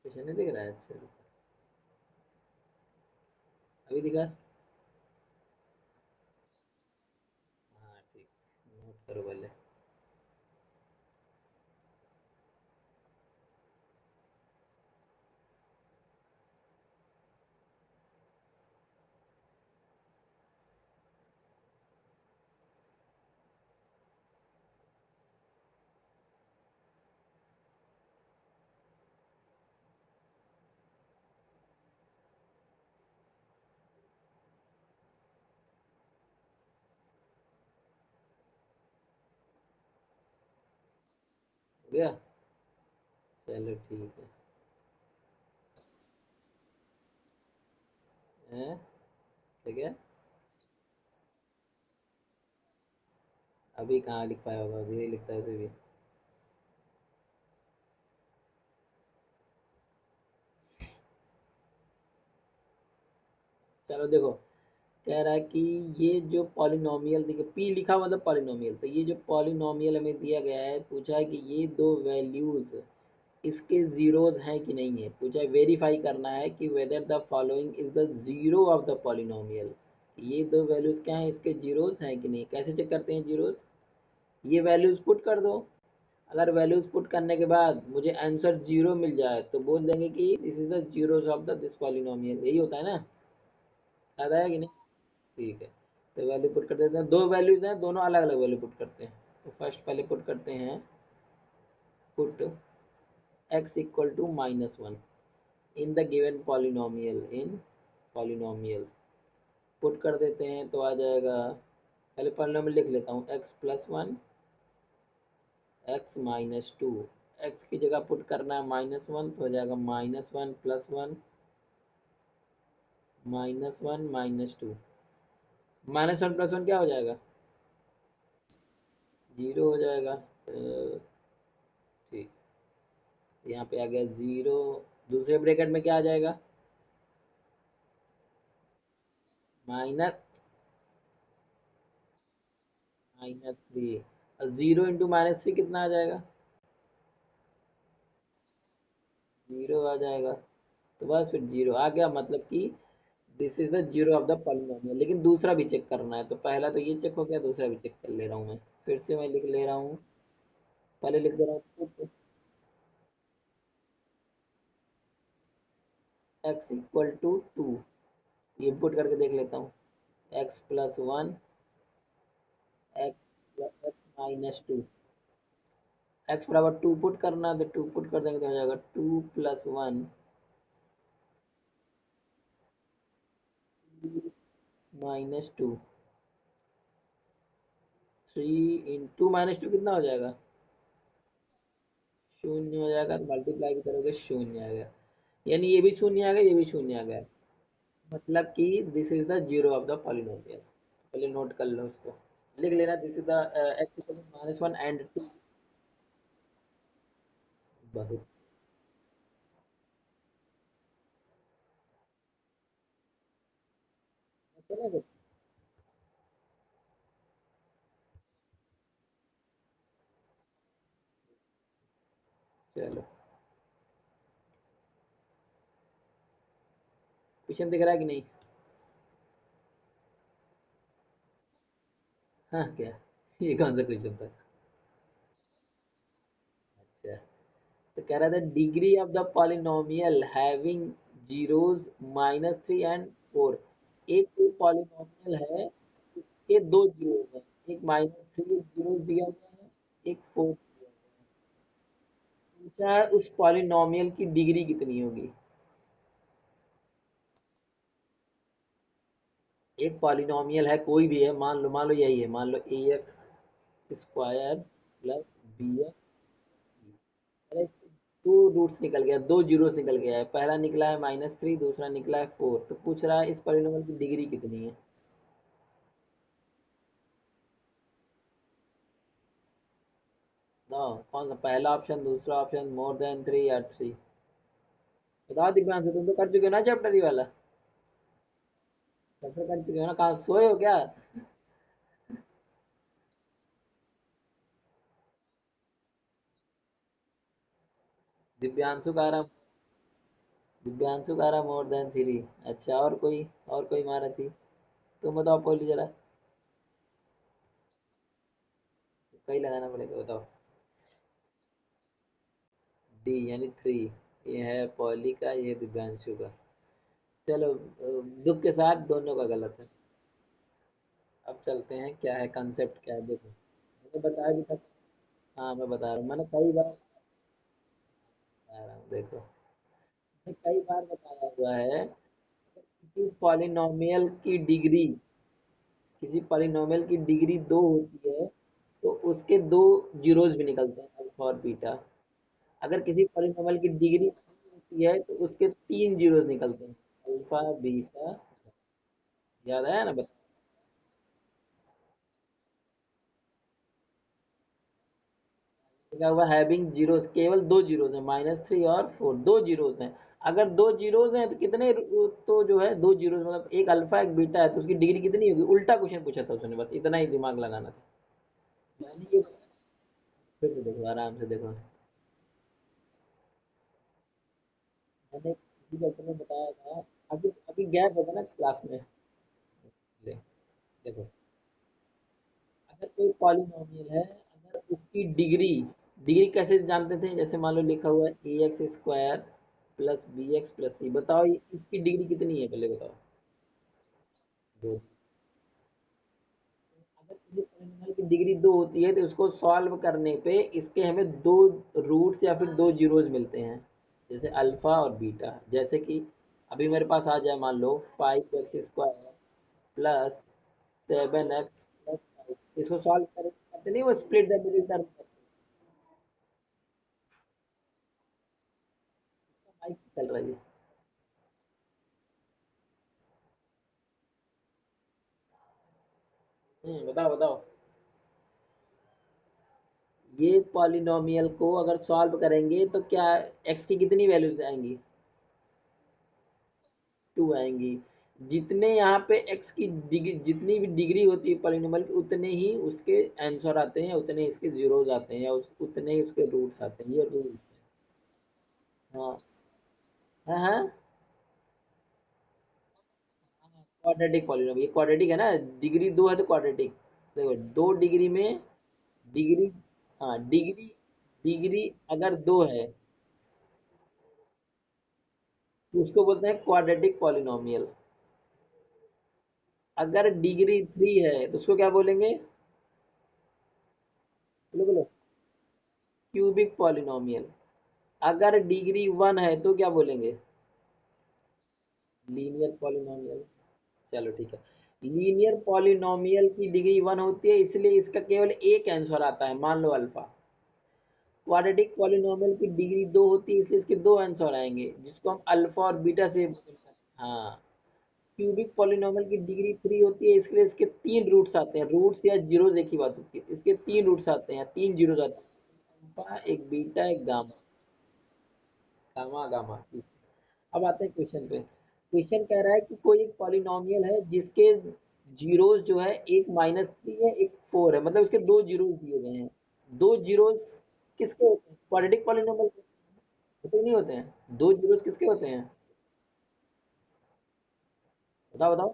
Question नहीं दिख रहा है? अच्छा अभी दिखा। हाँ ठीक, नोट करो पहले। हो गया? चलो ठीक है। ठीक है, अभी कहाँ लिख पाया होगा, धीरे लिखता है उसे भी। चलो देखो, कह रहा है कि ये जो पॉलिनोमियल, देखिए पी लिखा हुआ था पॉलिनोमियल, तो ये जो पॉलिनोमियल हमें दिया गया है, पूछा है कि ये दो वैल्यूज इसके जीरोज हैं कि नहीं है। पूछा है वेरीफाई करना है कि whether the following is the zero of the polynomial. ये दो वैल्यूज क्या हैं, इसके जीरोज हैं कि नहीं। कैसे चेक करते हैं जीरोज? ये वैल्यूज पुट कर दो। अगर वैल्यूज पुट करने के बाद मुझे आंसर जीरो मिल जाए तो बोल देंगे कि this is the zeros of the this polynomial. यही होता है ना, याद आया कि नहीं? ठीक है, तो वैल्यू पुट कर देते हैं। दो वैल्यूज हैं, दोनों अलग अलग वैल्यू पुट करते हैं। तो फर्स्ट पहले पुट करते हैं, put x equal to -1 in the given polynomial, in polynomial put कर देते हैं तो आ जाएगा। पहले पॉलिनोमियल लिख लेता हूँ, x+1 x-2। x की जगह पुट करना है -1, तो हो जाएगा -1+1 -1 -2। -1+1 क्या हो जाएगा? जीरो हो जाएगा। ठीक, यहाँ पे आ गया जीरो। दूसरे ब्रैकेट में क्या आ जाएगा? माइनस -3। और 0 × -3 कितना आ जाएगा? जीरो आ जाएगा। तो बस फिर जीरो आ गया, मतलब कि this is the zero of the polynomial. लेकिन दूसरा भी चेक करना है, तो पहला तो ये चेक हो गया, दूसरा भी चेक कर ले रहा हूँ मैं। फिर से मैं लिख ले रहा हूँ, पहले लिख दे रहा हूँ x = 2। ये पुट करके देख लेता हूँ, x+1 x-2। x = 2 पुट करना, तो 2 पुट कर देंगे तो हो जाएगा 2+1 -2। 3 × -2 कितना हो जाएगा? शून्य हो जाएगा। तो मल्टीप्लाई भी करोगे शून्य आ गया, यानी ये भी शून्य आ गया, ये भी शून्य आ गया। मतलब कि this is the zero of the polynomial. पहले नोट कर लो उसको, लिख लेना, this is the x = -1 and 2। बहुत अच्छा लगा। चलो, क्वेश्चन दिख रहा है कि नहीं? हाँ क्या, ये कौन सा क्वेश्चन था? अच्छा, तो कह रहा था degree of the polynomial having zeros -3 and 4। एक कोई पॉलिनोमियल है, उसके दो जीरोस हैं, एक -3 जीरो दिया हुआ है, एक 4 दिया हुआ है। पूछा है उस पॉलिनोमियल की डिग्री कितनी होगी। एक पॉलिनोमियल है, कोई भी है, मान लो यही है, मान लो ax² + bx। अरे इसके दो रूट्स निकल गया, दो जीरोस निकल गया है। पहला निकला है -3, दूसरा निकला है 4। तो पूछ रहा है इस पॉलिनोमियल की डिग्री कितनी है। बताओ कौन सा, पहला ऑप्शन, दूसरा ऑप्शन, मोर देन 3 या 3। बताओ दिव्यांशु, तुम तो कर चुके हो ना चैप्टर ये वाला। चैप्टर कर चुके हो ना, कहाँ सोए हो क्या? दिव्यांशु का आराम। दिव्यांशु कह रहा मोर देन 3। अच्छा, और कोई महारथी? तुम बताओ पहले जरा। कहीं लगाना पड़ेगा, बताओ। डी यानी 3। ये है पॉली का, ये दिव्यांशु का। चलो, दुख के साथ दोनों का गलत है। अब चलते हैं, क्या है कंसेप्ट, क्या है देखो। मैंने बताया भी था। हाँ, मैं बता रहा हूँ, मैंने कई बार बता रहा हूँ, देखो। मैंने कई बार बताया हुआ है, किसी पॉलिनोमियल की डिग्री, किसी पॉलिनोमियल की डिग्री 2 होती है, तो उसके दो जीरोज भी निकलते हैं, अल्फा और बीटा। अगर किसी पॉलिनोमियल की डिग्री 3 होती है तो उसके 3 जीरोज निकलते हैं, अल्फा बीटा। याद आया ना, बता। लिखा हुआ हैविंग जीरोज, केवल दो जीरोज हैं, -3 और 4, दो जीरोज हैं। अगर दो जीरोज हैं तो कितने तो जो है दो जीरोज, मतलब एक अल्फा एक बीटा है, तो उसकी डिग्री कितनी होगी? उल्टा क्वेश्चन पूछा था उसने, बस इतना ही दिमाग लगाना था। मैंने ये, फिर से देखो, आराम से देखो। मैंने किसी चैप्टर में बताया था। अभी अभी गैप होगा ना क्लास में। ले, देखो, अगर कोई पॉलिनोमियल है, अगर उसकी डिग्री, डिग्री कैसे जानते थे? जैसे मान लो लिखा हुआ है A x square plus B x plus C, बताओ इसकी डिग्री कितनी है, पहले बताओ। दो। अगर किसी पॉलिनोमियल की डिग्री 2 होती है तो उसको सॉल्व करने पे इसके हमें दो रूट्स या फिर दो जीरोज मिलते हैं, जैसे अल्फा और बीटा। जैसे कि अभी मेरे पास आ जाए, मान लो 5x² प्लस 7x प्लस 5, इसको सॉल्व करते नहीं, वो स्प्लिट द मिडिल टर्म करते। माइक चल रहा है। बताओ बताओ। ये पॉलिनोमियल को अगर सॉल्व करेंगे तो क्या एक्स की कितनी वैल्यूज आएंगी? 2 आएंगी। जितने यहाँ पे एक्स की डिग्री, जितनी भी डिग्री होती है पॉलिनोमियल की, उतने ही उसके आंसर आते हैं, उतने इसके जीरोज आते हैं, या उतने ही उसके रूट्स आते हैं, ये रूल। हाँ हाँ हाँ। क्वाड्रेटिक पॉलिनोमियल, ये क्वाड्रेटिक है ना, डिग्री 2 है तो क्वाड्रेटिक। देखो, दो डिग्री में, डिग्री, हाँ डिग्री, डिग्री अगर 2 है तो उसको बोलते हैं क्वाड्रेटिक पॉलिनोमियल। अगर डिग्री 3 है तो उसको क्या बोलेंगे? बोलो बोलो। Cubic polynomial. अगर डिग्री 1 है तो क्या बोलेंगे? Linear polynomial. चलो ठीक है। लीनियर पॉलिनोमियल की डिग्री 1 होती है, इसलिए इसका केवल एक आंसर आता है, मान लो अल्फा। क्वाड्रेटिक पॉलिनोमियल की डिग्री 2 होती है, इसलिए इसके दो आंसर आएंगे, जिसको हम अल्फा और बीटा से बोल सकते हैं। हाँ। क्यूबिक पॉलिनोमियल की डिग्री 3 होती है, इसलिए इसके तीन रूट्स आते हैं, रूट्स या जीरोस एक ही बात होती है, इसके तीन रूट्स आते हैं, तीन जीरोस आते हैं, अल्फा एक बीटा एक गामा। गामा गामा, ठीक। अब आते हैं क्वेश्चन पे। क्वेश्चन कह रहा है कि कोई एक पॉलिनोमियल है जिसके जीरोस जो है, एक -3 है एक 4 है, मतलब इसके दो जीरोस दिए गए हैं। दो जीरोस किसके होते हैं? क्वाड्रेटिक पॉलिनोमियल होते नहीं होते हैं? दो जीरोस किसके होते हैं? बताओ बताओ।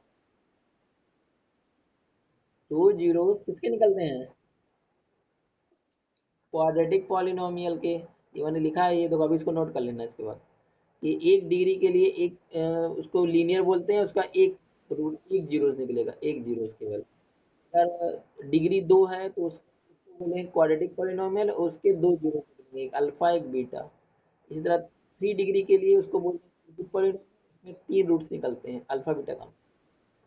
दो जीरोस किसके निकलते हैं? क्वाड्रेटिक पॉलिनोमियल के। ये मैंने लिखा है, ये तो अभी इसको नोट कर लेना इसके बाद। कि एक डिग्री के लिए एक, उसको लीनियर बोलते हैं, उसका एक रूट, एक जीरोस निकलेगा, एक जीरोस केवल। अगर डिग्री 2 है तो उसको बोलेंगे क्वाड्रेटिक पॉलिनोमियल, उसके दो जीरो निकलेंगे, एक अल्फा एक बीटा। इसी तरह 3 डिग्री के लिए उसको बोलते हैं क्यूबिक पॉलिनोमियल, उसमें तीन रूट्स निकलते हैं, अल्फा बीटा का।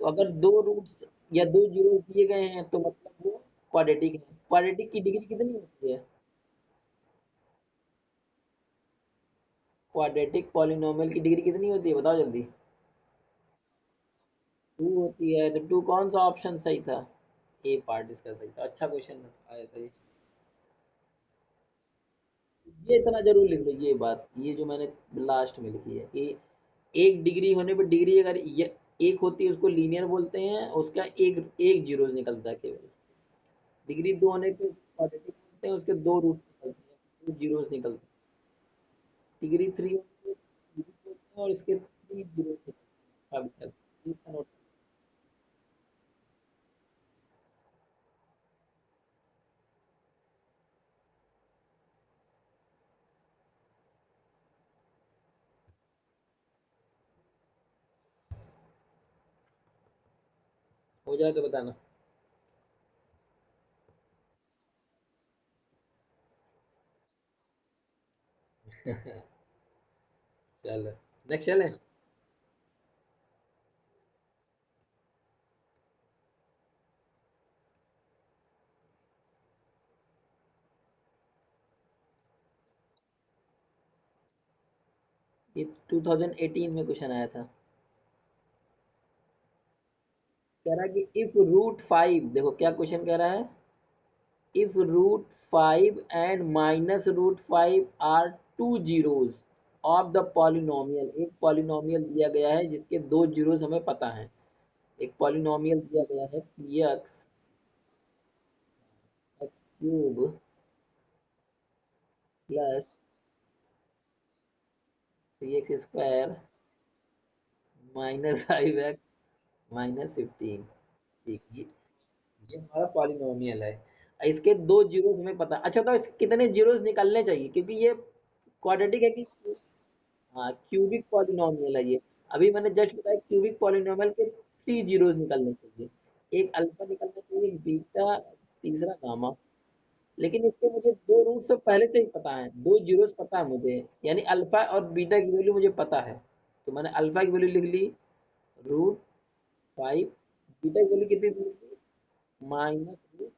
तो अगर दो रूट्स या दो जीरो दिए गए हैं तो मतलब वो क्वाड्रेटिक है। क्वाड्रेटिक की डिग्री कितनी होती है? क्वाड्रेटिक पॉलिनोमियल की डिग्री कितनी होती है, बताओ जल्दी। 2 होती है, तो 2 कौन सा ऑप्शन सही था? ए पार्ट इसका सही था। अच्छा क्वेश्चन आया था ये इतना जरूर लिख लो, ये बात, ये जो मैंने लास्ट में लिखी है कि एक डिग्री होने पर, डिग्री अगर ये एक होती है उसको लीनियर बोलते हैं, उसका एक एक जीरोस निकलता है केवल। डिग्री 2 होने पे क्वाड्रेटिक बोलते हैं, उसके दो रूट्स निकलते हैं, दो जीरोस निकलते हैं। डिग्री 3 होने पे और इसके 3 जीरो थे अभी तक। इतना नोट हो जाए तो बताना। चलो नेक्स्ट चले। ये 2018 में क्वेश्चन आया था। कह रहा है कि इफ रूट फाइव, देखो क्या क्वेश्चन कह रहा है। If root five and minus root five are two zeros of the polynomial, एक पॉलिनोमियल दिया गया है जिसके दो जीरोज हमें पता है। एक पॉलिनोमियल दिया गया है P x x cube plus three x square minus five x minus 15। ठीक, ये हमारा पॉलिनोमियल है। इसके दो जीरोस हमें पता, अच्छा तो इस कितने जीरोस निकलने चाहिए, क्योंकि ये क्वाड्रेटिक है कि, हाँ क्यूबिक पॉलिनोमियल है ये। अभी मैंने जस्ट बताया क्यूबिक पॉलिनोमियल के 3 जीरोस निकलने चाहिए। एक अल्फा निकलना चाहिए, एक बीटा, तीसरा गामा। लेकिन इसके मुझे दो रूट तो पहले से ही पता है, दो जीरोस पता है मुझे, यानी अल्फा और बीटा की वैल्यू मुझे पता है। तो मैंने अल्फा की वैल्यू लिख ली रूट फाइव, बीटा की वैल्यू कितनी थी, minus root,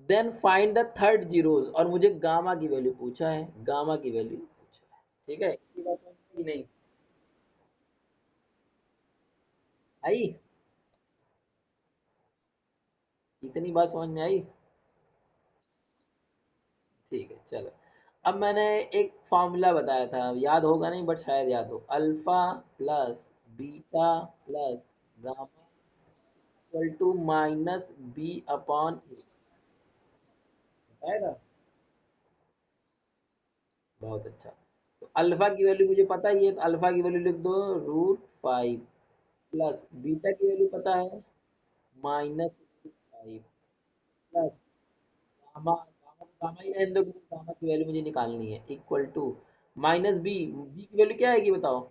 then find the third zeros, और मुझे गामा की वैल्यू पूछा है, गामा की वैल्यू पूछा है। ठीक है, इतनी बात समझ में कि नहीं आई, इतनी बात समझ में आई। ठीक है चलो। अब मैंने एक फॉर्मूला बताया था, याद होगा नहीं बट शायद याद हो, alpha plus beta plus gamma equal to minus B upon A, बताया था। बहुत अच्छा। तो अल्फा की वैल्यू मुझे पता ही है, तो अल्फा की वैल्यू लिख दो रूट फाइव, प्लस बीटा की वैल्यू पता है minus root five, plus gamma, gamma gamma ही रहने दो क्योंकि गामा की वैल्यू मुझे निकालनी है, equal to minus B, B की वैल्यू क्या आएगी बताओ।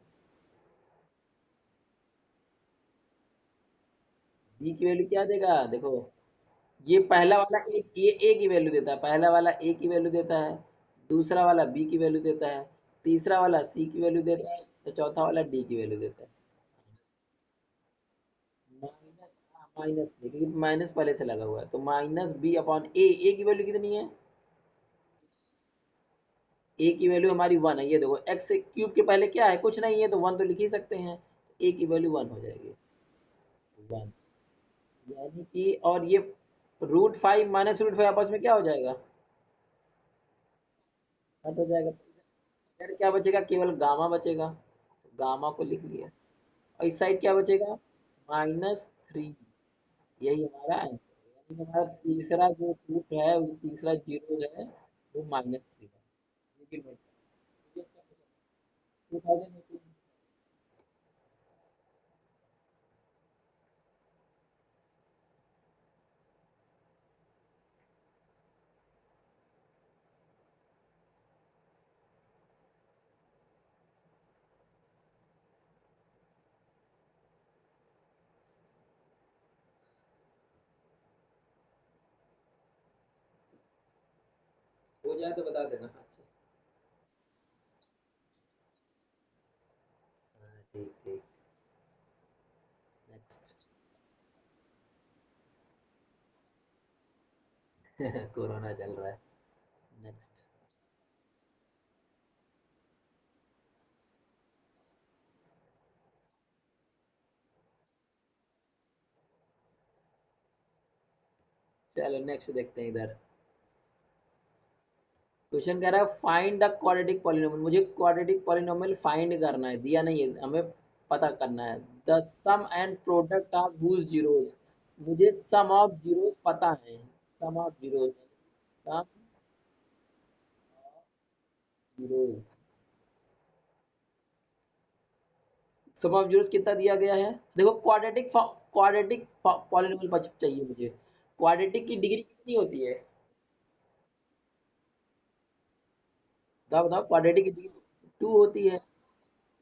बी की वैल्यू क्या देगा देखो, ये पहला वाला एक, ये ए की वैल्यू देता है, पहला वाला ए की वैल्यू देता है, दूसरा वाला बी की वैल्यू देता है, तीसरा वाला सी की वैल्यू देता है, तो चौथा वाला डी की वैल्यू देता है। माइनस, माइनस क्योंकि माइनस पहले से लगा हुआ है, तो माइनस बी अपॉन ए, ए की वैल्यू कितनी है, ए की वैल्यू हमारी वन है, ये देखो एक्स क्यूब के पहले क्या है, कुछ नहीं है, तो वन तो लिख ही सकते हैं, ए की वैल्यू वन हो जाएगी, वन। यानी कि, और ये root five minus root five आपस में क्या हो जाएगा, कट हो जाएगा। इधर क्या बचेगा, केवल गामा बचेगा, तो गामा को लिख लिया, और इस साइड क्या बचेगा, माइनस थ्री। यही हमारा आंसर है, यानी हमारा तीसरा जो रूट है, वो तीसरा जीरो है, वो माइनस थ्री है। ये भी नोट कर, ये अच्छा क्वेश्चन, 2018। हो जाए तो बता देना। अच्छा, हाँ, ठीक ठीक। नेक्स्ट। कोरोना चल रहा है। नेक्स्ट। चलो नेक्स्ट देखते हैं इधर। क्वेश्चन कह रहा है फाइंड द क्वाड्रेटिक पॉलिनोमियल, मुझे क्वाड्रेटिक पॉलिनोमियल फाइंड करना है, दिया नहीं है हमें, पता करना है। The sum and product of whose zeros, मुझे सम ऑफ जीरोस पता है, sum of zeros, sum zeros sum of zeros कितना दिया गया है? देखो क्वाड्रेटिक पॉलिनोमियल चाहिए मुझे। क्वाड्रेटिक की डिग्री कितनी होती है? बताओ बताओ, क्वाड्रेटिक की डिग्री टू होती है।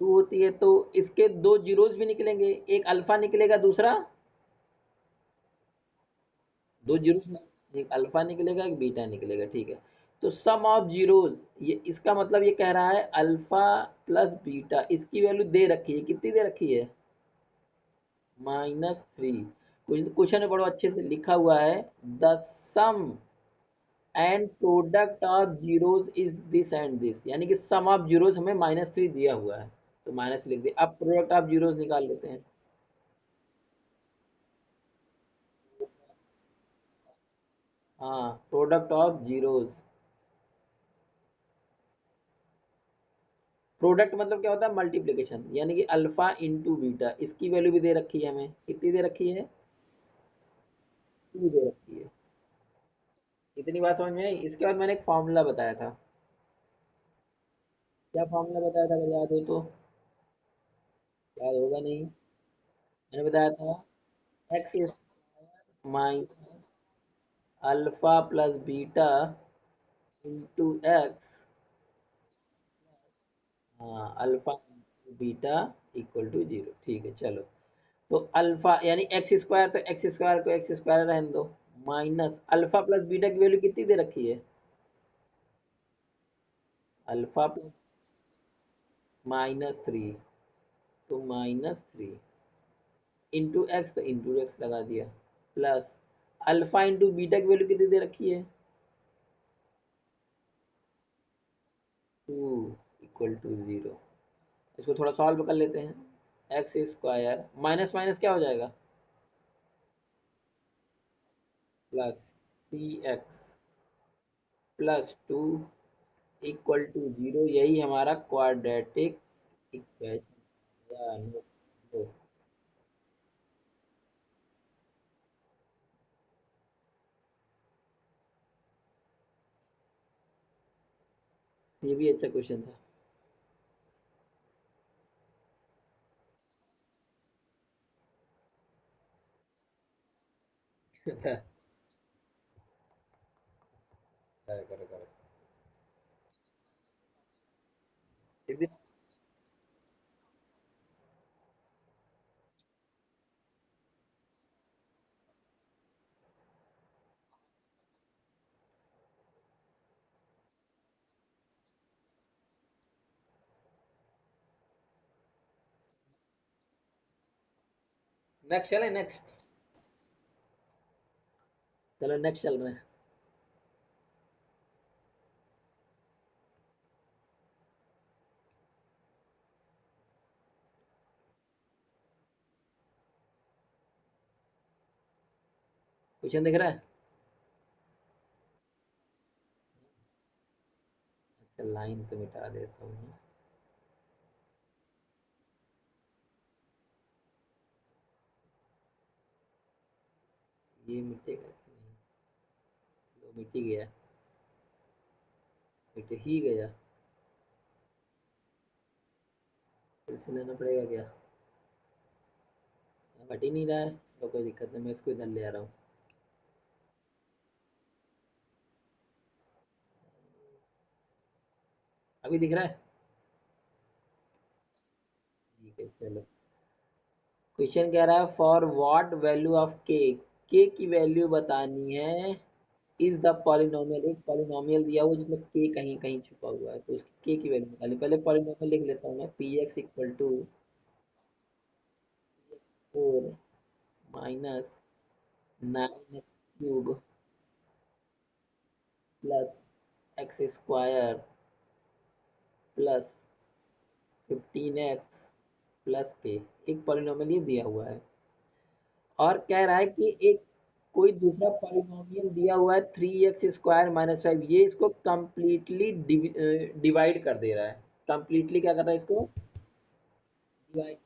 टू होती है तो इसके दो जीरोस भी निकलेंगे, एक अल्फा निकलेगा, दूसरा दो जीरो, एक अल्फा निकलेगा, एक बीटा निकलेगा, ठीक है। तो सम ऑफ जीरोस, ये इसका मतलब ये कह रहा है अल्फा प्लस बीटा, इसकी वैल्यू दे रखी है, कितनी दे रखी है? -3। क्वेश्चन में बड़ो अच्छे से लिखा हुआ है, the sum and product of zeros is this and this, यानी कि सम ऑफ जीरोस हमें -3 दिया हुआ है, तो माइनस लिख दिया। अब प्रोडक्ट ऑफ जीरोस निकाल लेते हैं। हाँ, प्रोडक्ट ऑफ जीरोस, प्रोडक्ट मतलब क्या होता है? मल्टीप्लिकेशन, यानी कि अल्फा इंटू बीटा, इसकी वैल्यू भी दे रखी है हमें, कितनी दे रखी है? 2 दे रखी है। इतनी बात समझ में आई? इसके बाद मैंने एक फॉर्मूला बताया था। क्या फॉर्मूला बताया था, अगर याद हो तो? याद होगा नहीं। मैंने बताया था x minus alpha plus beta into x. हाँ, alpha into beta equal to zero, ठीक है चलो। तो अल्फा यानी एक्स स्क्वायर, तो एक्स स्क्वायर को एक्स स्क्वायर रहने दो, माइनस अल्फा प्लस बीटा की वैल्यू कितनी दे रखी है? अल्फा प्लस -3, तो -3 इंटू एक्स, तो इंटू एक्स लगा दिया, प्लस अल्फा इंटू बीटा की वैल्यू कितनी दे रखी है? 2 इक्वल टू जीरो। इसको थोड़ा सॉल्व कर लेते हैं। एक्स स्क्वायर माइनस माइनस क्या हो जाएगा? Plus 3x plus 2 equal to zero, यही हमारा क्वाड्रेटिक इक्वेशन या नो, नो। ये भी अच्छा क्वेश्चन था। करो करो करो। नेक्स्ट चले, नेक्स्ट। चलो नेक्स्ट चल रहे हैं। क्वेश्चन दिख रहा है? अच्छा, लाइन तो मिटा देता हूँ। ये मिटेगा कि नहीं? लो, मिट ही गया, मिट ही गया। फिर से लेना पड़ेगा क्या? हट ही नहीं रहा है, तो कोई दिक्कत नहीं, मैं इसको इधर ले आ रहा हूँ। अभी दिख रहा है? ठीक है चलो। क्वेश्चन कह रहा है फॉर व्हाट वैल्यू ऑफ के की वैल्यू बतानी है, इज द पॉलिनोमियल, एक पॉलिनोमियल दिया हुआ जिसमें के कहीं कहीं छुपा हुआ है, तो उसकी के की वैल्यू निकाली। पहले पॉलिनोमियल लिख लेता हूँ मैं, P x equal to 4 minus 9x³ plus x square plus 15x plus K, एक पॉलिनोमियल ये दिया हुआ है। और कह रहा है कि एक कोई दूसरा पॉलिनोमियल दिया हुआ है 3x² - 5, ये इसको कंप्लीटली डिवाइड कर दे रहा है। कंप्लीटली क्या कर रहा है? इसको डिवाइड।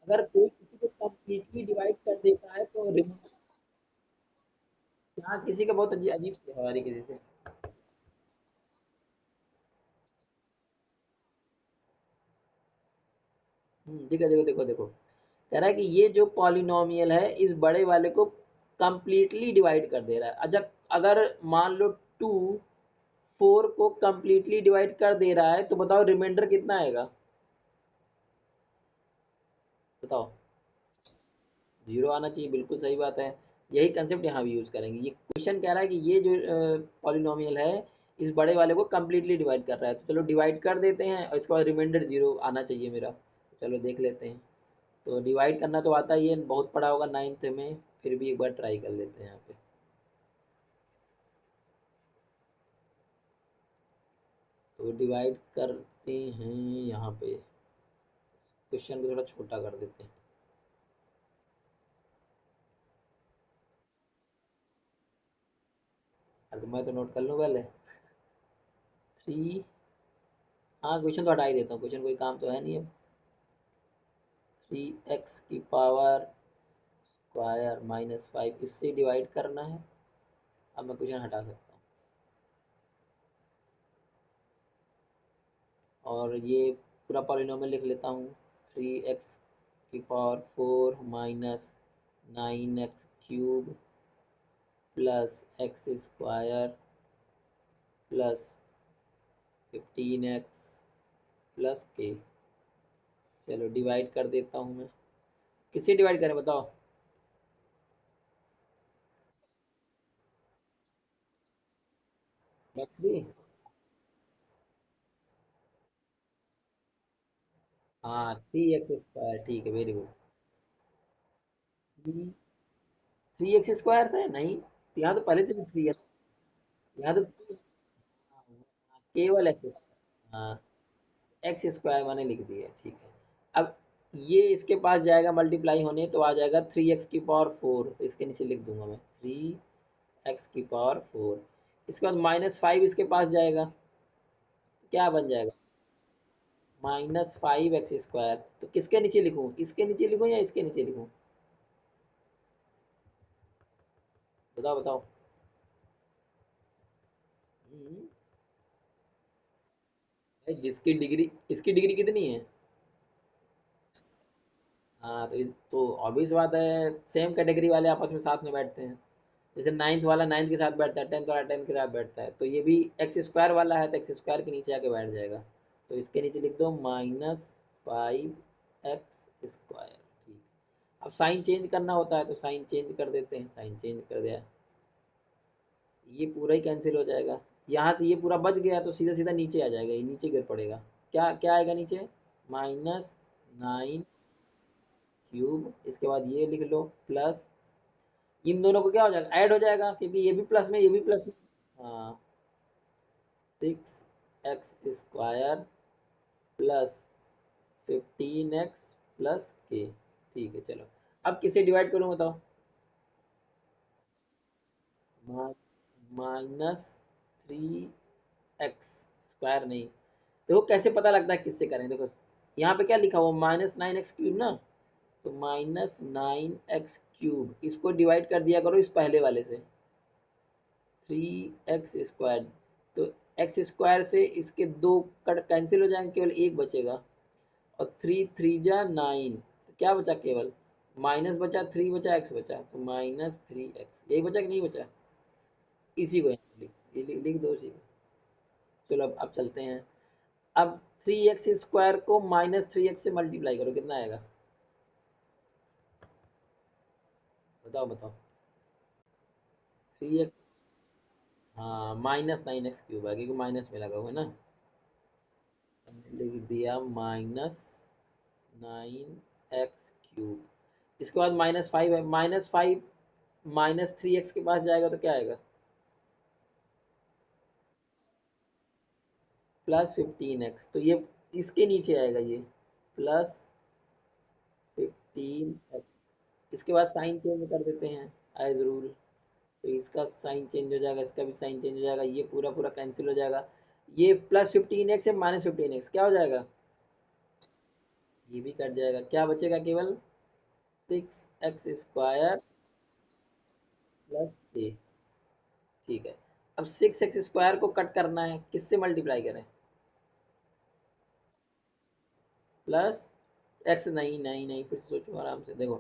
अगर कोई किसी को कंप्लीटली डिवाइड कर देता है तो यहाँ किसी का बहुत अजीब सी हमारी किसी से। ठीक है, देखो देखो देखो, कह रहा है कि ये जो पॉलिनोमियल है इस बड़े वाले को कंप्लीटली डिवाइड कर दे रहा है। अच्छा, अगर मान लो 2 4 को कंप्लीटली डिवाइड कर दे रहा है तो बताओ रिमाइंडर कितना आएगा, बताओ। 0 आना चाहिए, बिल्कुल सही बात है। यही कंसेप्ट यहाँ भी यूज करेंगे। ये क्वेश्चन कह रहा है कि ये जो पॉलिनोमियल है इस बड़े वाले को कंप्लीटली डिवाइड कर रहा है, तो चलो डिवाइड कर देते हैं और इसके बाद रिमाइंडर 0 आना चाहिए मेरा। चलो देख लेते हैं। तो डिवाइड करना तो आता ही है, बहुत पढ़ा होगा 9th में, फिर भी एक बार ट्राई कर लेते हैं यहाँ पे। तो डिवाइड करते हैं यहाँ पे, क्वेश्चन को थोड़ा छोटा कर देते हैं। अरे तो मैं तो नोट कर लूँ पहले। 3, हाँ क्वेश्चन तो हटा ही देता हूँ, क्वेश्चन कोई काम तो है नहीं अब। 3x की पावर स्क्वायर -5 इससे डिवाइड करना है। अब मैं क्वेश्चन हटा सकता हूँ और ये पूरा पॉलिनोमियल लिख लेता हूँ। 3x की power 4 -9x³ plus x square plus 15x plus के। चलो डिवाइड कर देता हूँ मैं। किससे डिवाइड करें बताओ। प्लस भी, हाँ 3x², ठीक है, वेरी गुड। 3x² था नहीं, यहाँ तो पहले से भी 3 है। यहाँ तो केवल एक्स, हाँ x² मैंने लिख दिया, ठीक है। अब ये इसके पास जाएगा मल्टीप्लाई होने, तो आ जाएगा 3x⁴ तो इसके नीचे लिख दूंगा मैं 3x⁴। इसके बाद -5 इसके पास जाएगा, तो क्या बन जाएगा -5x²। तो किसके नीचे लिखूं, इसके नीचे लिखूं या इसके नीचे लिखूं, बताओ बताओ। हम्म, भाई जिसकी डिग्री, इसकी डिग्री कितनी है। हाँ तो ऑब्वियस बात है, सेम कैटेगरी वाले आपस में साथ में बैठते हैं। जैसे 9th वाला 9th के साथ बैठता है, 10th वाला 10th के साथ बैठता है, तो ये भी x² वाला है तो x² के नीचे आके बैठ जाएगा। तो इसके नीचे लिख दो -5x², ठीक। अब साइन चेंज करना होता है तो साइन चेंज कर देते हैं, साइन चेंज कर दिया, ये पूरा ही कैंसिल हो जाएगा। यहाँ से ये पूरा बच गया तो सीधा सीधा नीचे आ जाएगा, ये नीचे गिर पड़ेगा। क्या क्या आएगा नीचे, -9 क्यूब, इसके बाद ये लिख लो प्लस, इन दोनों को क्या हो जाएगा, ऐड हो जाएगा क्योंकि ये भी प्लस में ये भी प्लस में। हाँ 6x² प्लस 15x प्लस के, ठीक है। चलो अब किसे डिवाइड करूं बताओ। -3x² नहीं, देखो कैसे पता लगता है किससे करें, देखो यहाँ पे क्या लिखा हुआ -9x³ ना, तो -9x³ इसको डिवाइड कर दिया करो इस पहले वाले से, 3x²। तो x² से इसके दो कट कैंसिल हो जाएंगे, केवल एक बचेगा, और 3 3 जा 9, तो क्या बचा, केवल माइनस बचा, 3 बचा, x बचा, तो -3x, यही बचा कि नहीं बचा। इसी को यहाँ लिख दो इसी को। चलो अब चलते हैं। अब 3x² को -3x से मल्टीप्लाई करो, कितना आएगा बताओ बताओ। 3x, हाँ -9x³ है क्योंकि माइनस में लगा हुआ है ना। लिख दिया -9x³। इसके बाद -5 है, -5 -3x के पास जाएगा तो क्या आएगा, +15x, तो ये इसके नीचे आएगा ये +15x। इसके बाद साइन चेंज कर देते हैं एज रूल, तो इसका साइन चेंज हो जाएगा, इसका भी साइन चेंज हो जाएगा, ये पूरा पूरा कैंसिल हो जाएगा। ये +15x है -15x क्या हो जाएगा, ये भी कट जाएगा, क्या बचेगा, केवल 6x² प्लस a, ठीक है। अब 6x² को कट करना है, किससे मल्टीप्लाई करें, प्लस एक्स नहीं नहीं नहीं, फिर से सोचो आराम से, देखो।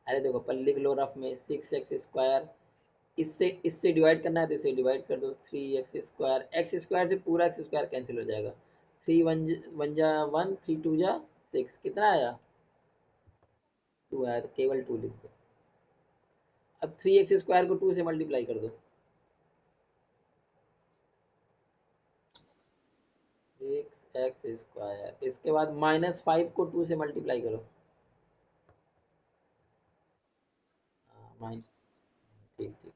अरे देखो, पर लिख लो रफ में, 6x², इससे इससे डिवाइड करना है तो इसे डिवाइड कर दो, 3x², x² से पूरा x² कैंसिल हो जाएगा, 3 1 जा 1, 3 2 जा 6, कितना आया? 2 आया, तो केवल 2 लिख दो। अब 3x² को 2 से मल्टीप्लाई कर दो, 6x², इसके बाद -5 को 2 से मल्टीप्लाई करो। हाँ, माइनस, ठीक ठीक।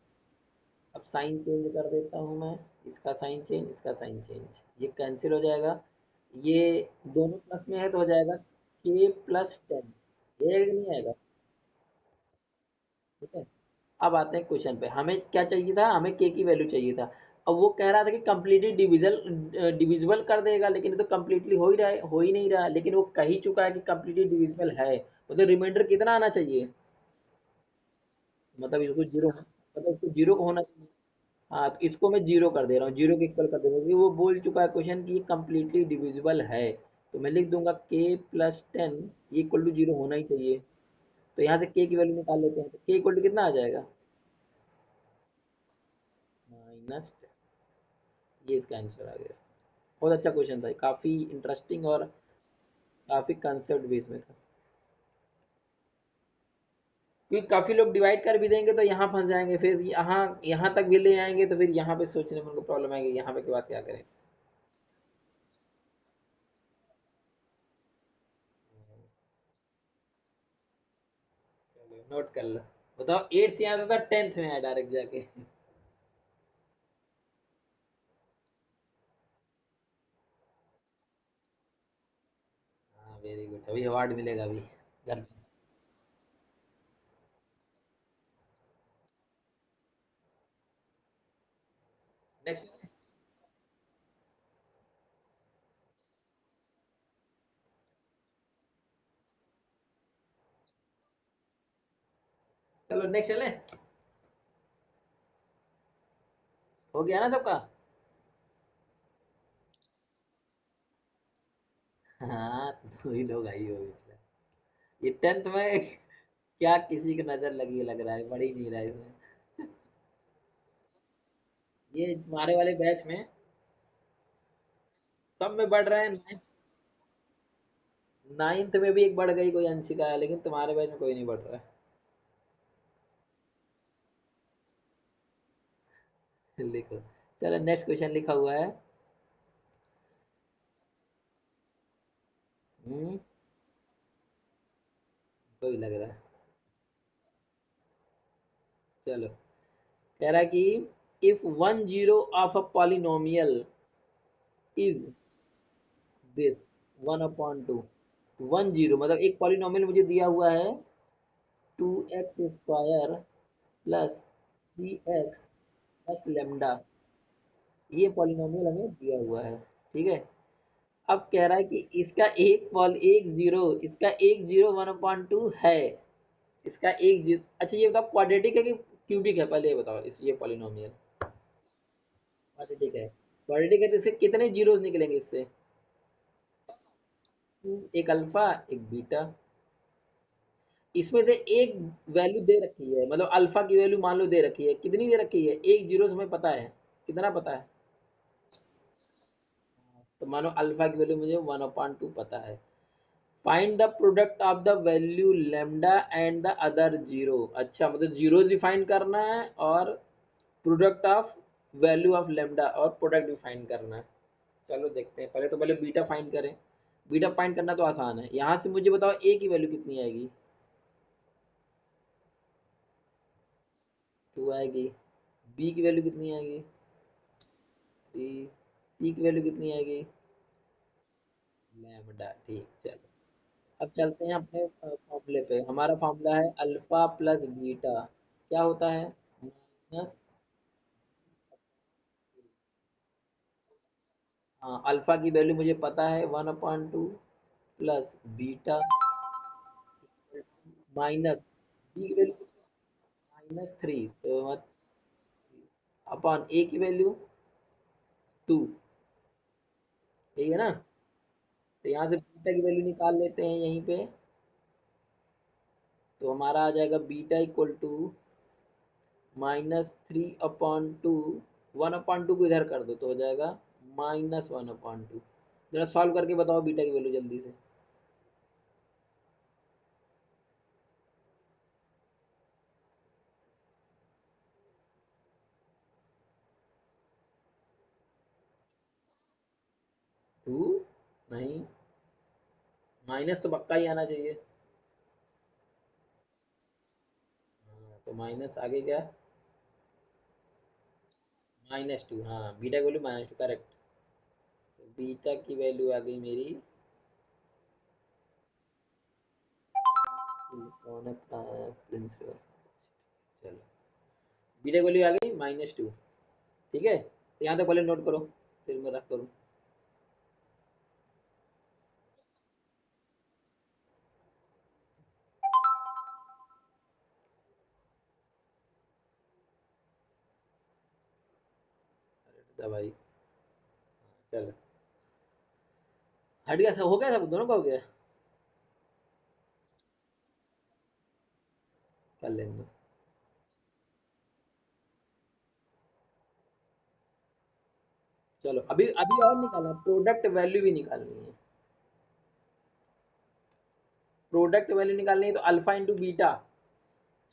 अब साइन चेंज कर देता हूँ मैं, इसका साइन चेंज, इसका साइन चेंज, ये कैंसिल हो जाएगा, ये दोनों प्लस में है तो हो जाएगा k+10, ये नहीं आएगा, ठीक है। अब आते हैं क्वेश्चन पे, हमें क्या चाहिए था, हमें k की वैल्यू चाहिए था। अब वो कह रहा था कि कम्प्लीटली डिविजिबल कर देगा, लेकिन ये तो कम्प्लीटली हो ही रहा है, हो ही नहीं रहा, लेकिन वो कह ही चुका है कि कम्प्लीटली डिविजिबल है, मतलब रिमाइंडर कितना आना चाहिए, मतलब इसको जीरो, मतलब इसको जीरो को होना चाहिए। हाँ, तो इसको मैं जीरो कर दे रहा हूँ, जीरो के इक्वल कर दे रहा हूँ, क्योंकि वो बोल चुका है क्वेश्चन कि ये कम्प्लीटली डिविजिबल है। तो मैं लिख दूंगा k+10 इक्वल टू जीरो होना ही चाहिए। तो यहाँ से k की वैल्यू निकाल लेते हैं, तो k इक्वल टू कितना आ जाएगा, -10, ये इसका आंसर आ गया। बहुत अच्छा क्वेश्चन था, काफ़ी इंटरेस्टिंग और काफ़ी कंसेप्ट भी इसमें था। क्योंकि काफ़ी लोग डिवाइड कर भी देंगे तो यहाँ फंस जाएंगे, फिर यहाँ यहाँ तक भी ले आएंगे तो फिर यहाँ पे सोचने में उनको प्रॉब्लम आएगी, यहाँ पे की बात क्या करें। चलो नोट कर लो। बताओ, 8th से आता था 10th में आया डायरेक्ट जाके। हाँ, वेरी गुड, अभी अवार्ड मिलेगा अभी घर पे। नेक्स्ट। चलो नेक्स्ट चले, हो गया ना सबका। हाँ, दो ही लोग आई हो मतलब। ये 10th में क्या किसी की नजर लगी है, लग रहा है, बढ़ ही नहीं रहा है इसमें। ये तुम्हारे वाले बैच में सब में बढ़ रहे हैं। 9th में भी एक बढ़ गई, कोई अंशिका है, लेकिन तुम्हारे बैच में कोई नहीं बढ़ रहा है। लिखो। चलो नेक्स्ट क्वेश्चन लिखा हुआ है। कोई लग रहा है। चलो, कह रहा है कि if 1 0 of a polynomial is this 1/2, 1 0 मतलब एक पॉलिनोमियल मुझे दिया हुआ है 2x² प्लस 3x+λ, ये पॉलिनोमियल हमें दिया हुआ है, ठीक है। अब कह रहा है कि इसका एक जीरो, इसका एक जीरो 1/2 है, इसका एक जीरो। अच्छा ये बताओ, क्वाड्रेटिक है कि क्यूबिक है, पहले ये बताओ, इस ये पॉलिनोमियल क्वाड्रेटिक है। क्वाड्रेटिक है तो इससे कितने जीरोस निकलेंगे इससे, एक अल्फा, एक बीटा। इसमें से एक वैल्यू दे रखी है, मतलब अल्फा की वैल्यू मान लो दे रखी है, कितनी दे रखी है, एक जीरो हमें पता है, कितना पता है, तो मानो अल्फा की वैल्यू मुझे 1/2 पता है। Find the product of the value lambda and the other zero. अच्छा, मतलब जीरो डिफाइन करना है और product of value of lambda और प्रोडक्ट डिफाइन करना है। चलो देखते हैं, पहले तो पहले बीटा फाइंड करें। बीटा फाइंड करना तो आसान है, यहाँ से मुझे बताओ ए की वैल्यू कितनी आएगी, 2 आएगी। बी की वैल्यू कितनी आएगी, 3। सी की वैल्यू कितनी आएगी, लैम्डा, ठीक। चलो, अब चलते हैं अपने फॉर्मूले पे। हमारा फॉर्मूला है अल्फा प्लस बीटा, क्या होता है, माइनस। हाँ, अल्फा की वैल्यू मुझे पता है 1/2 प्लस बीटा माइनस, बी की वैल्यू -3, तो अपॉन ए की वैल्यू 2, यही है ना। तो यहाँ से बीटा की वैल्यू निकाल लेते हैं यहीं पे, तो हमारा आ जाएगा बीटा इक्वल टू -3/2। 1/2 को इधर कर दो तो हो जाएगा -1/2। जरा सॉल्व करके बताओ बीटा की वैल्यू जल्दी से। 2 नहीं, माइनस तो पक्का ही आना चाहिए। हाँ, तो माइनस आगे क्या? -2। हाँ, बीटा की वैल्यू -2 करेक्ट। तो बीटा की वैल्यू आ गई मेरी 2 कौन अपना प्रिंस। चलो, बीटा की वैल्यू आ गई -2। ठीक है, तो यहाँ तक पहले नोट करो, फिर मैं रख करूँ। अरे भाई, चलो हट गया, सब हो गया, सब दोनों का हो गया। कर लेंगे। चलो, अभी अभी और निकालना, प्रोडक्ट वैल्यू भी निकालनी है। प्रोडक्ट वैल्यू निकालनी है तो अल्फा इंटू बीटा।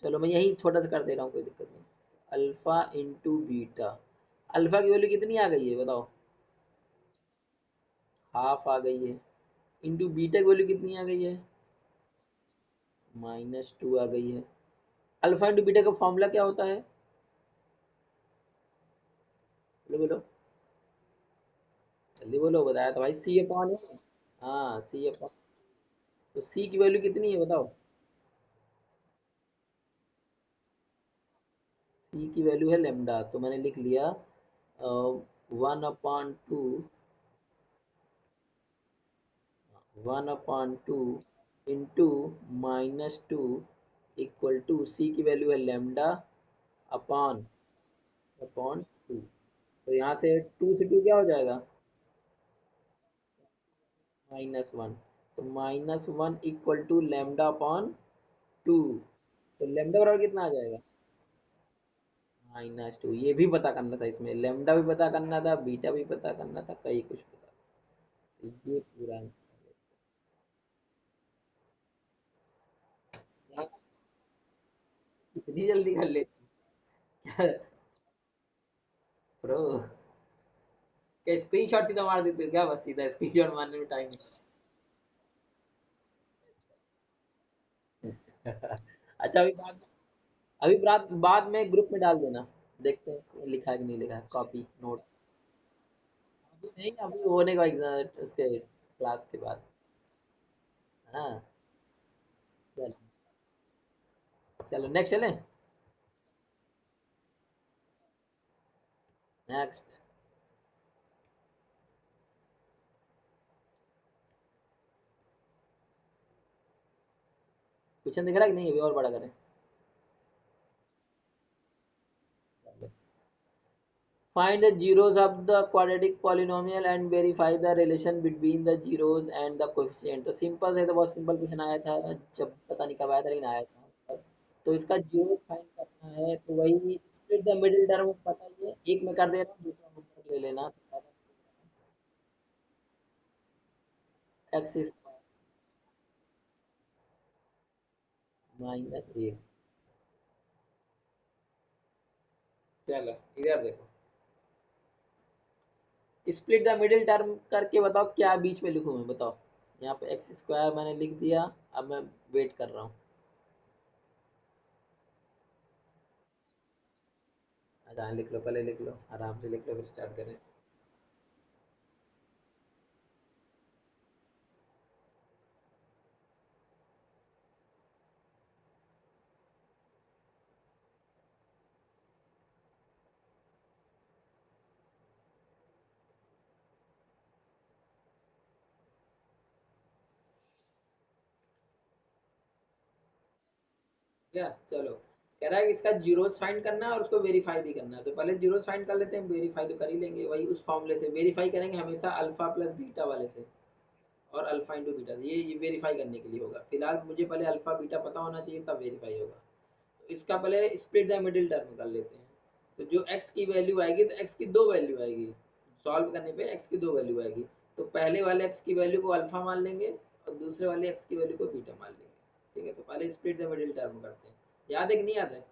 चलो मैं यही छोटा सा कर दे रहा हूँ, कोई दिक्कत नहीं। Alpha into beta. अल्फा की वैल्यू कितनी आ गई है बताओ? हाफ आ गई है। इंटू बीटा की वैल्यू कितनी आ गई है? -2 आ गई है। अल्फा इंटू बीटा का फॉर्मूला क्या होता है? बोलो बोलो, जल्दी बोलो, बताया तो भाई, सी अपॉन है। हाँ, सी अपॉन। तो सी की वैल्यू कितनी है बताओ? सी की वैल्यू है लेमडा, तो मैंने लिख लिया 1/2। 1/2 इंटू -2 इक्वल टू सी की वैल्यू है लेमडा अपॉन अपॉन 2। तो यहाँ से 2 से 2 क्या हो जाएगा? -1। तो -1 इक्वल टू लेमडा अपॉन 2। तो लेमडा बराबर कितना आ जाएगा? -2। ये भी पता करना था, इसमें लेमडा भी पता करना था, बीटा भी पता करना था, कई कुछ पता। तो ये पूरा यहाँ इतनी जल्दी कर लेते क्या? प्रो, क्या स्क्रीन शॉट सीधा मार देते हो क्या? बस सीधा स्क्रीन शॉट मारने में टाइम नहीं। अच्छा, अभी बाद में ग्रुप में डाल देना, देखते हैं लिखा है कि नहीं लिखा है, कॉपी नोट। अभी नहीं, अभी होने का एग्जाम उसके क्लास के बाद। हाँ, चलो चलो नेक्स्ट चलें। नेक्स्ट क्वेश्चन दिख रहा है कि नहीं? अभी और बड़ा करें? Find the zeros of the quadratic polynomial and verify the relation between the zeros and the coefficient। तो सिंपल है, तो बहुत सिंपल क्वेश्चन आया था, जब पता नहीं कब आया था, लेकिन आया था। तो इसका जीरो फाइंड करना है, तो वही स्प्लिट द मिडिल टर्म पता ही है, एक में कर दे रहा हूँ, दूसरा होमवर्क ले लेना। X square -8। चलो इधर देखो, स्प्लिट द मिडिल टर्म करके बताओ क्या बीच में लिखूं मैं, बताओ। यहाँ पे एक्स स्क्वायर मैंने लिख दिया, अब मैं वेट कर रहा हूँ। अच्छा लिख लो, पहले लिख लो, आराम से लिख लो, फिर स्टार्ट करें। क्या? चलो, कह रहा है कि इसका जीरोस फाइंड करना है और उसको वेरीफाई भी करना है, तो पहले जीरोस फाइंड कर लेते हैं, वेरीफाई तो कर ही लेंगे, वही उस फॉर्मूले से वेरीफाई करेंगे हमेशा, अल्फा प्लस बीटा वाले से। और अल्फा इंटू बीटा, ये वेरीफाई करने के लिए होगा। फिलहाल मुझे पहले अल्फा बीटा पता होना चाहिए, तब वेरीफाई होगा। तो इसका पहले स्प्लिट द मिडिल टर्म कर लेते हैं। तो जो x की वैल्यू आएगी, तो x की दो वैल्यू आएगी, सॉल्व करने पे x की दो वैल्यू आएगी। तो पहले वाले x की वैल्यू को अल्फा मान लेंगे और दूसरे वाले x की वैल्यू को बीटा मान लेंगे। ठीक है, तो पहले स्प्लिट द मिडिल टर्म करते हैं। याद है कि नहीं याद है?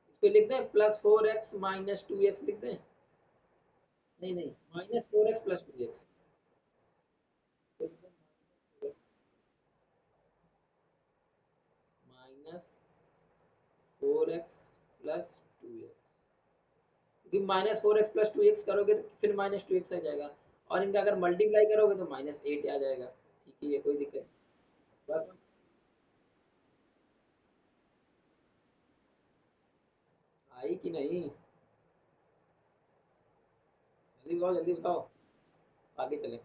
इसको लिख दें +4x - 2x लिख दें। नहीं नहीं, -4x + 2x -4x + 2x, क्योंकि -4x + 2x करोगे तो फिर -2x आ जाएगा, और इनका अगर मल्टीप्लाई करोगे तो -8 आ जाएगा। ठीक है, ये कोई दिक्कत नहीं। बस आई कि नहीं? जल्दी बताओ, जल्दी बताओ, आगे चले।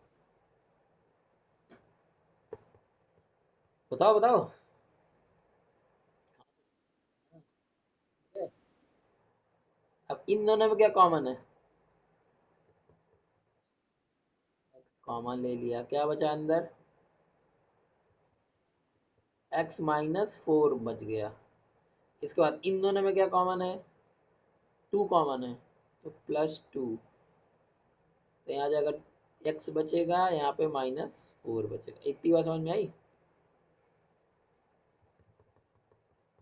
बताओ बताओ। अब इन दोनों में क्या कॉमन है? x कॉमन ले लिया, क्या बचा अंदर? x - 4 बच गया। इसके बाद इन दोनों में क्या कॉमन है? 2 कॉमन है, तो +2। तो यहाँ जाएगा, x बचेगा, यहाँ पे -4 बचेगा। इतनी बात समझ में आई?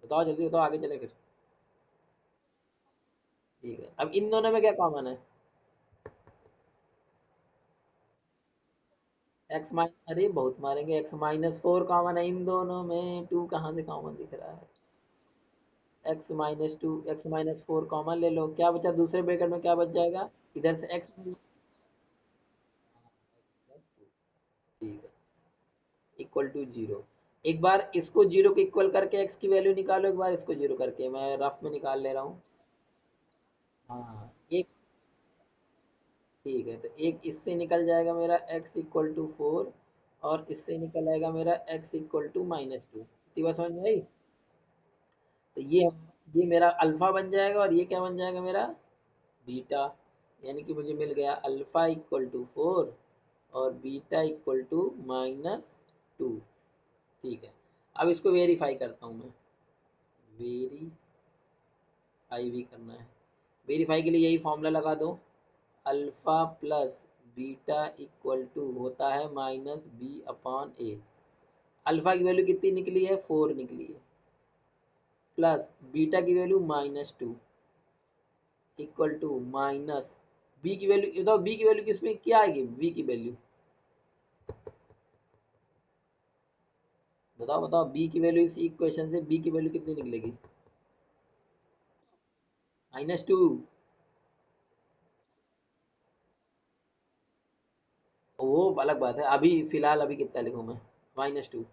बताओ जल्दी बताओ, आगे चले फिर। ठीक है, अब इन दोनों में क्या कॉमन है? अरे बहुत मारेंगे, x - 4 कॉमन है इन दोनों में, 2 कहाँ से कॉमन दिख रहा है? x - 2 x - 4 कॉमन ले लो, क्या बचा दूसरे ब्रैकेट में, क्या बच जाएगा? इधर से x ठीक है, इक्वल टू 0। एक बार इसको 0 के इक्वल करके x की वैल्यू निकालो, एक बार इसको 0 करके, मैं रफ में निकाल ले रहा हूँ। हाँ एक, ठीक है, तो एक इससे निकल जाएगा मेरा x = 4, और इससे निकल आएगा मेरा x = -2। इतनी बात समझ में आई? तो ये मेरा अल्फा बन जाएगा, और ये क्या बन जाएगा मेरा? बीटा। यानी कि मुझे मिल गया α = 4 और β = -2। ठीक है, अब इसको वेरीफाई करता हूँ मैं। वेरीफाई भी करना है। वेरीफाई के लिए यही फॉर्मूला लगा दो, alpha plus beta equal to होता है -b/a। अल्फा की वैल्यू कितनी निकली है? 4 निकली है, प्लस बीटा की value -2 equal to minus B की वैल्यू। बताओ बी की वैल्यू किसमें क्या आएगी? बी की वैल्यू बताओ बताओ, बी की वैल्यू इस इक्वेशन से बी की वैल्यू कितनी निकलेगी? -2। वो अलग बात है, अभी फिलहाल अभी कितना लिखूं मैं? -2,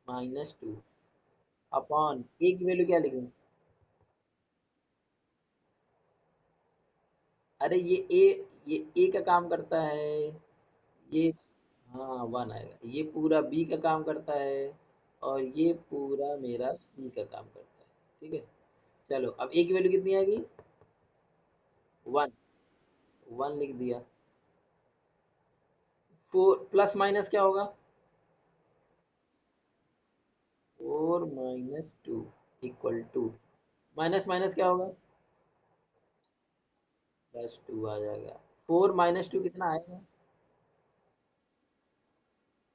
-2 अपॉन ए की वैल्यू क्या लिखूं? अरे ये ए का काम करता है, ये, हाँ 1 आएगा। ये पूरा बी का काम करता है, और ये पूरा मेरा सी का काम करता है। ठीक है, चलो अब ए की वैल्यू कितनी आएगी? 1, 1 लिख दिया। 4 प्लस माइनस क्या होगा? 4 - 2 इक्वल टू, माइनस माइनस क्या होगा? +2 आ जाएगा। 4 - 2 कितना आएगा?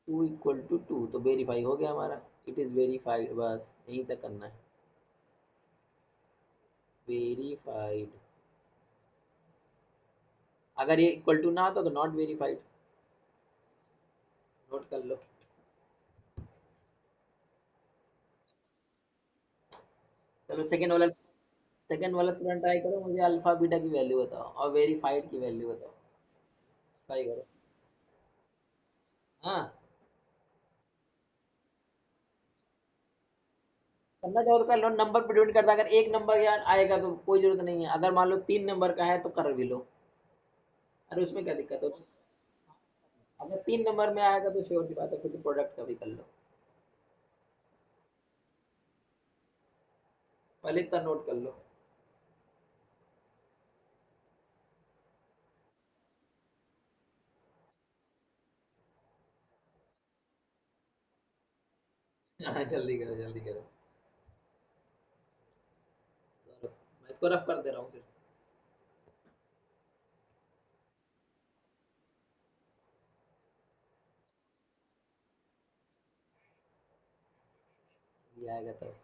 2 = 2, तो वेरीफाई हो गया हमारा। इट इज़ वेरीफाइड, बस यहीं तक करना है। वेरीफाइड। अगर ये इक्वल टू ना आता तो नॉट वेरीफाइड, नोट कर लो। चलो सेकंड वाला तुरंत ट्राई करो, मुझे अल्फा बीटा की वैल्यू बताओ और वेरीफाइड की वैल्यू बताओ। ट्राई करो। हाँ, करना चाहो तो कर लो, नंबर पर डिपेंड करता है। अगर एक नंबर यार आएगा तो कोई जरूरत नहीं है, अगर मान लो 3 नंबर का है तो कर भी लो। अरे उसमें क्या दिक्कत है? अगर 3 नंबर में आएगा तो श्योर सी बात है, फिर तो प्रोडक्ट का भी कर लो। पहले इतना नोट कर लो। हाँ जल्दी करो जल्दी करो। तो मैं इसको रफ कर दे रहा हूँ फिर। ये आएगा तब।